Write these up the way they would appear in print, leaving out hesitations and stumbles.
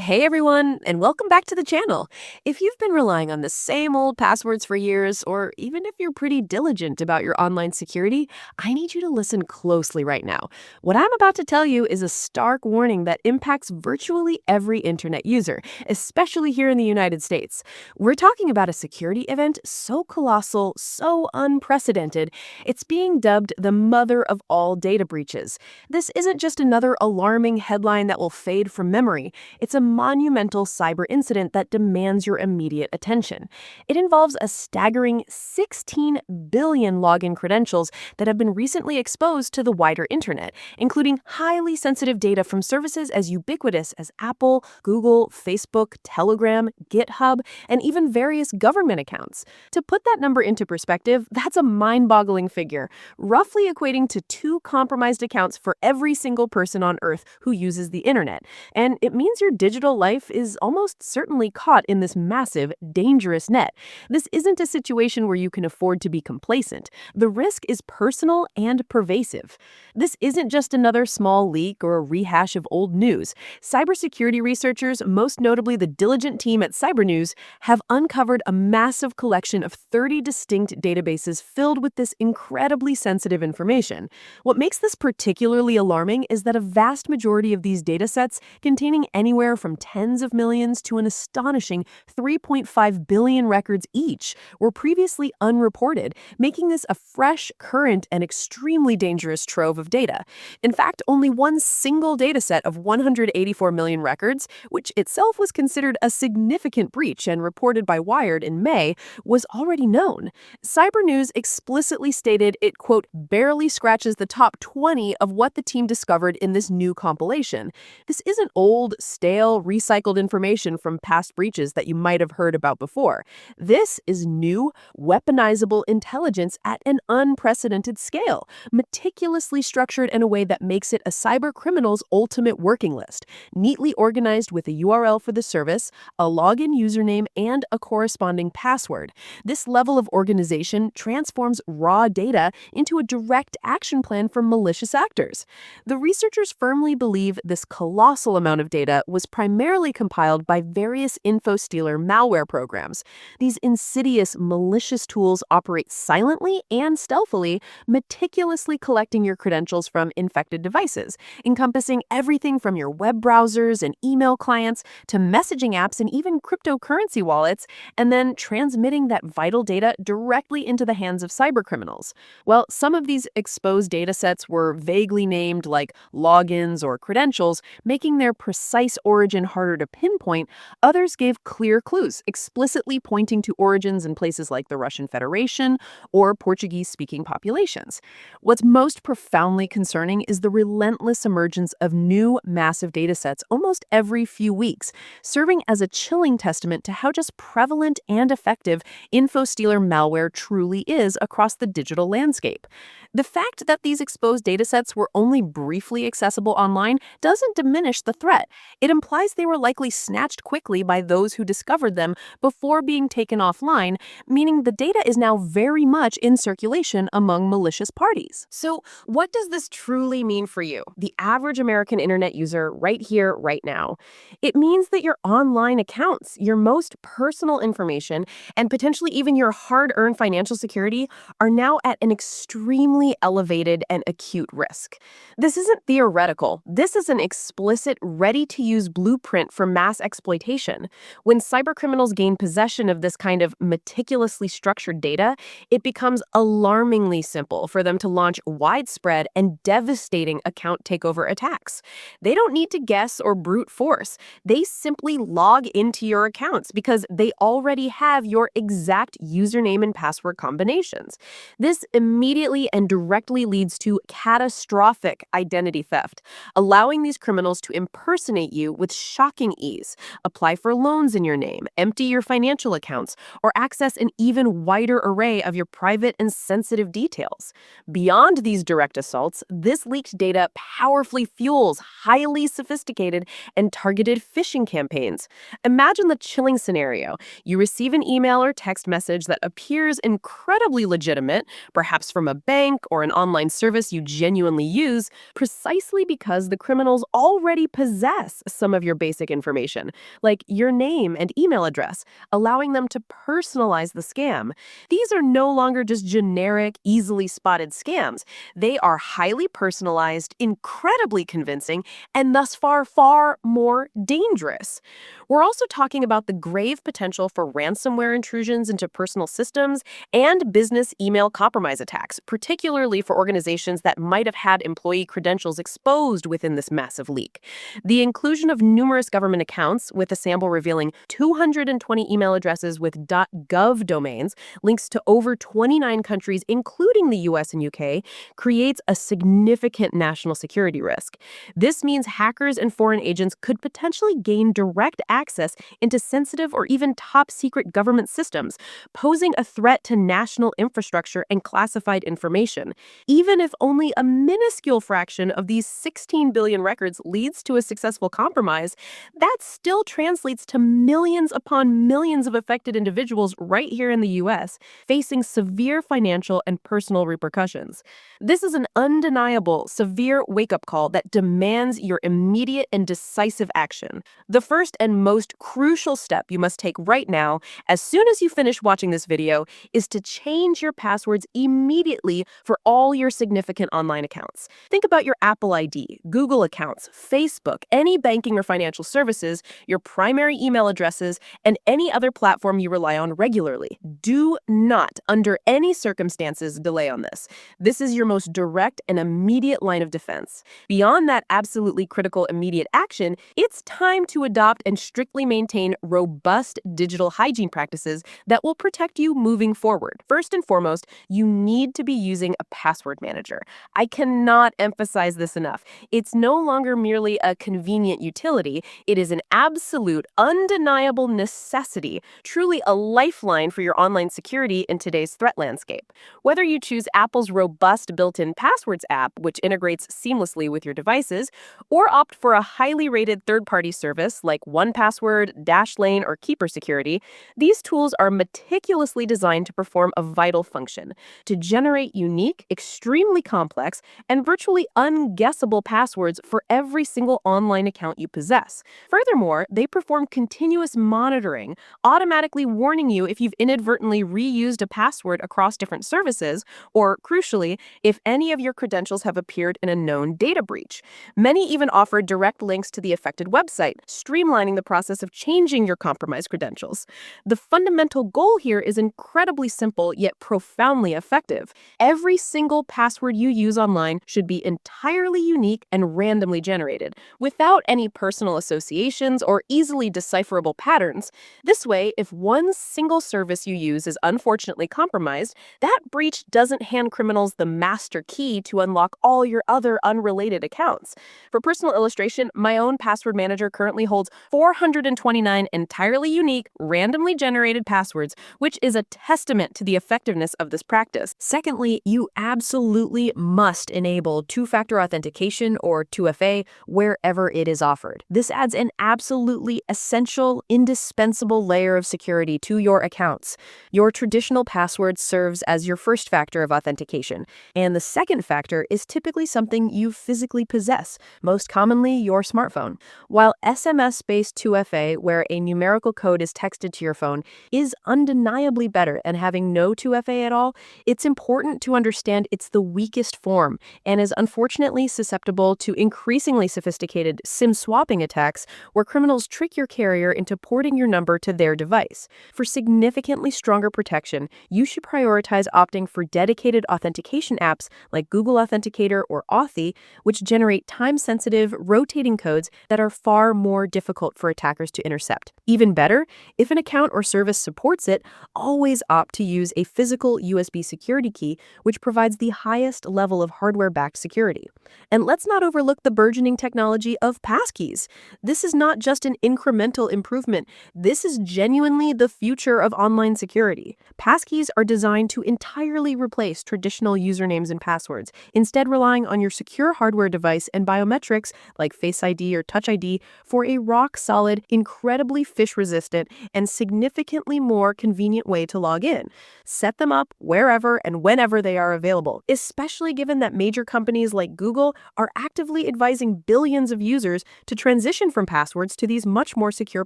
Hey everyone, and welcome back to the channel. If you've been relying on the same old passwords for years, or even if you're pretty diligent about your online security, I need you to listen closely right now. What I'm about to tell you is a stark warning that impacts virtually every internet user, especially here in the United States. We're talking about a security event so colossal, so unprecedented, it's being dubbed the mother of all data breaches. This isn't just another alarming headline that will fade from memory. It's a monumental cyber incident that demands your immediate attention. It involves a staggering 16 billion login credentials that have been recently exposed to the wider internet, including highly sensitive data from services as ubiquitous as Apple, Google, Facebook, Telegram, GitHub, and even various government accounts. To put that number into perspective, that's a mind-boggling figure, roughly equating to 2 compromised accounts for every single person on Earth who uses the internet. And it means your digital life is almost certainly caught in this massive, dangerous net. This isn't a situation where you can afford to be complacent. The risk is personal and pervasive. This isn't just another small leak or a rehash of old news. Cybersecurity researchers, most notably the diligent team at Cybernews, have uncovered a massive collection of 30 distinct databases filled with this incredibly sensitive information. What makes this particularly alarming is that a vast majority of these datasets, containing anywhere from tens of millions to an astonishing 3.5 billion records each, were previously unreported, making this a fresh, current, and extremely dangerous trove of data. In fact, only one single dataset of 184 million records, which itself was considered a significant breach and reported by Wired in May, was already known. Cybernews explicitly stated it, quote, barely scratches the top 20 of what the team discovered in this new compilation. This isn't old, stale, recycled information from past breaches that you might have heard about before. This is new, weaponizable intelligence at an unprecedented scale, meticulously structured in a way that makes it a cyber criminal's ultimate working list, neatly organized with a URL for the service, a login username, and a corresponding password. This level of organization transforms raw data into a direct action plan for malicious actors. The researchers firmly believe this colossal amount of data was primarily compiled by various info-stealer malware programs. These insidious, malicious tools operate silently and stealthily, meticulously collecting your credentials from infected devices, encompassing everything from your web browsers and email clients to messaging apps and even cryptocurrency wallets, and then transmitting that vital data directly into the hands of cybercriminals. Well, some of these exposed datasets were vaguely named like logins or credentials, making their precise origin harder to pinpoint. Others gave clear clues, explicitly pointing to origins in places like the Russian Federation or Portuguese-speaking populations. What's most profoundly concerning is the relentless emergence of new massive datasets almost every few weeks, serving as a chilling testament to how just prevalent and effective info-stealer malware truly is across the digital landscape. The fact that these exposed datasets were only briefly accessible online doesn't diminish the threat. It implies they were likely snatched quickly by those who discovered them before being taken offline, meaning the data is now very much in circulation among malicious parties. So, what does this truly mean for you, the average American internet user, right here, right now? It means that your online accounts, your most personal information, and potentially even your hard-earned financial security are now at an extremely elevated and acute risk. This isn't theoretical. This is an explicit, ready-to-use blueprint for mass exploitation. When cybercriminals gain possession of this kind of meticulously structured data, it becomes alarmingly simple for them to launch widespread and devastating account takeover attacks. They don't need to guess or brute force. They simply log into your accounts because they already have your exact username and password combinations. This immediately and directly leads to catastrophic identity theft, allowing these criminals to impersonate you with shocking ease, apply for loans in your name, empty your financial accounts, or access an even wider array of your private and sensitive details. Beyond these direct assaults, this leaked data powerfully fuels highly sophisticated and targeted phishing campaigns. Imagine the chilling scenario. You receive an email or text message that appears incredibly legitimate, perhaps from a bank or an online service you genuinely use, precisely because the criminals already possess some of your basic information, like your name and email address, allowing them to personalize the scam. These are no longer just generic, easily spotted scams. They are highly personalized, incredibly convincing, and thus far, far more dangerous. We're also talking about the grave potential for ransomware intrusions into personal systems and business email compromise attacks, particularly for organizations that might have had employee credentials exposed within this massive leak. The inclusion of numerous government accounts, with a sample revealing 220 email addresses with .gov domains, links to over 29 countries, including the US and UK, creates a significant national security risk. This means hackers and foreign agents could potentially gain direct access into sensitive or even top secret government systems, posing a threat to national infrastructure and classified information. Even if only a minuscule fraction of these 16 billion records leads to a successful compromise, that still translates to millions upon millions of affected individuals right here in the US, facing severe financial and personal repercussions. This is an undeniable, severe wake-up call that demands your immediate and decisive action. The first and most crucial step you must take right now, as soon as you finish watching this video, is to change your passwords immediately for all your significant online accounts. Think about your Apple ID, Google accounts, Facebook, any banking or financial services, your primary email addresses, and any other platform you rely on regularly. Do not, under any circumstances, delay on this. This is your most direct and immediate line of defense. Beyond that absolutely critical immediate action, it's time to adopt and strictly maintain robust digital hygiene practices that will protect you moving forward. First and foremost, you need to be using a password manager. I cannot emphasize this enough. It's no longer merely a convenient utility. It is an absolute, undeniable necessity, truly a lifeline for your online security in today's threat landscape. Whether you choose Apple's robust built-in passwords app, which integrates seamlessly with your devices, or opt for a highly rated third-party service like 1Password, Dashlane, or Keeper Security, these tools are meticulously designed to perform a vital function: to generate unique, extremely complex, and virtually unguessable passwords for every single online account you possess. Furthermore, they perform continuous monitoring, automatically warning you if you've inadvertently reused a password across different services, or, crucially, if any of your credentials have appeared in a known data breach. Many even offer direct links to the affected website, streamlining the process of changing your compromised credentials. The fundamental goal here is incredibly simple yet profoundly effective. Every single password you use online should be entirely unique and randomly generated, without any personal associations or easily decipherable patterns. This way, if one single service you use is unfortunately compromised, that breach doesn't hand criminals the master key to unlock all your other unrelated accounts. For personal illustration, my own password manager currently holds 429 entirely unique, randomly generated passwords, which is a testament to the effectiveness of this practice. Secondly, you absolutely must enable two-factor authentication, or 2FA, wherever it is offered. This adds an absolutely essential, indispensable layer of security to your accounts. Your traditional password serves as your first factor of authentication, and the second factor is typically something you physically possess, most commonly your smartphone. While SMS-based 2FA, where a numerical code is texted to your phone, is undeniably better than having no 2FA at all, it's important to understand it's the weakest form and is unfortunately susceptible to increasingly sophisticated SIM swapping attacks, where criminals trick your carrier into porting your number to their device. For significantly stronger protection, you should prioritize opting for dedicated authentication apps like Google Authenticator or Authy, which generate time-sensitive, rotating codes that are far more difficult for attackers to intercept. Even better, if an account or service supports it, always opt to use a physical USB security key, which provides the highest level of hardware-backed security. And let's not overlook the burgeoning technology of passkeys. This is not just an incremental improvement. This is genuinely the future of online security. Passkeys are designed to entirely replace traditional usernames and passwords, instead relying on your secure hardware device and biometrics like Face ID or Touch ID for a rock-solid, incredibly phish-resistant, and significantly more convenient way to log in. Set them up wherever and whenever they are available, especially given that major companies like Google are actively advising billions of users to transition transition from passwords to these much more secure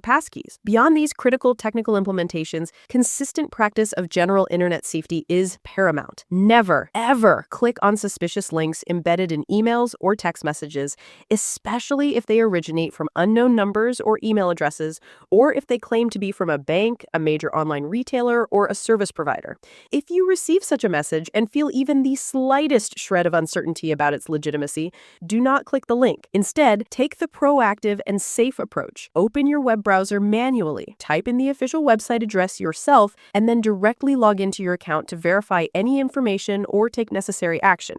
passkeys. Beyond these critical technical implementations, consistent practice of general internet safety is paramount. Never, ever click on suspicious links embedded in emails or text messages, especially if they originate from unknown numbers or email addresses, or if they claim to be from a bank, a major online retailer, or a service provider. If you receive such a message and feel even the slightest shred of uncertainty about its legitimacy, do not click the link. Instead, take the proactive and safe approach. Open your web browser manually, type in the official website address yourself, and then directly log into your account to verify any information or take necessary action.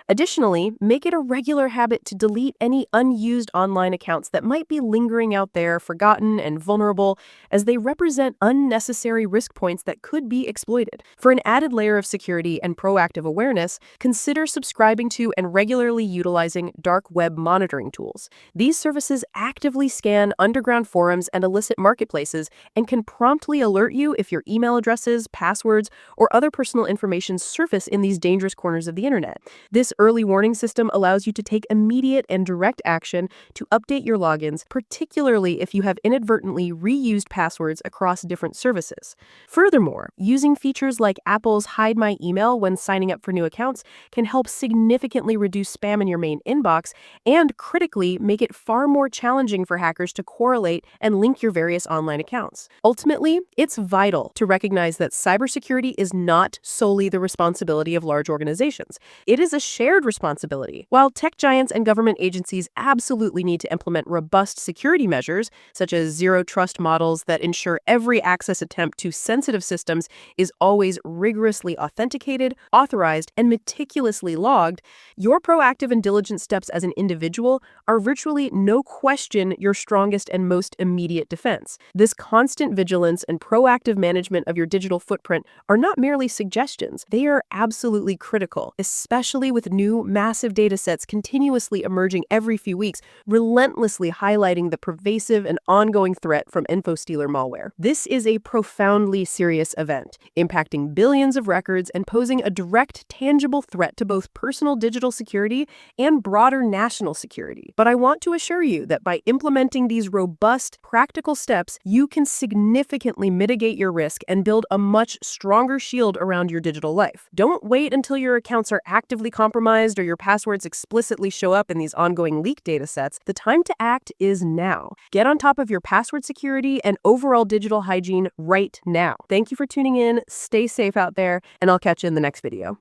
Additionally, make it a regular habit to delete any unused online accounts that might be lingering out there, forgotten and vulnerable, as they represent unnecessary risk points that could be exploited. For an added layer of security and proactive awareness, consider subscribing to and regularly utilizing dark web monitoring tools. These services actively scan underground forums and illicit marketplaces and can promptly alert you if your email addresses, passwords, or other personal information surface in these dangerous corners of the internet. This early warning system allows you to take immediate and direct action to update your logins, particularly if you have inadvertently reused passwords across different services. Furthermore, using features like Apple's Hide My Email when signing up for new accounts can help significantly reduce spam in your main inbox and, critically, make it far more challenging for hackers to correlate and link your various online accounts. Ultimately, it's vital to recognize that cybersecurity is not solely the responsibility of large organizations. It is a shared responsibility. While tech giants and government agencies absolutely need to implement robust security measures, such as zero trust models that ensure every access attempt to sensitive systems is always rigorously authenticated, authorized, and meticulously logged, your proactive and diligent steps as an individual are virtually no question your strongest and most immediate defense. This constant vigilance and proactive management of your digital footprint are not merely suggestions, they are absolutely critical, especially with new massive data sets continuously emerging every few weeks, relentlessly highlighting the pervasive and ongoing threat from InfoStealer malware. This is a profoundly serious event, impacting billions of records and posing a direct, tangible threat to both personal digital security and broader national security. But I want to assure you that by implementing these robust, practical steps, you can significantly mitigate your risk and build a much stronger shield around your digital life. Don't wait until your accounts are actively compromised or your passwords explicitly show up in these ongoing leak data sets. The time to act is now. Get on top of your password security and overall digital hygiene right now. Thank you for tuning in. Stay safe out there, and I'll catch you in the next video.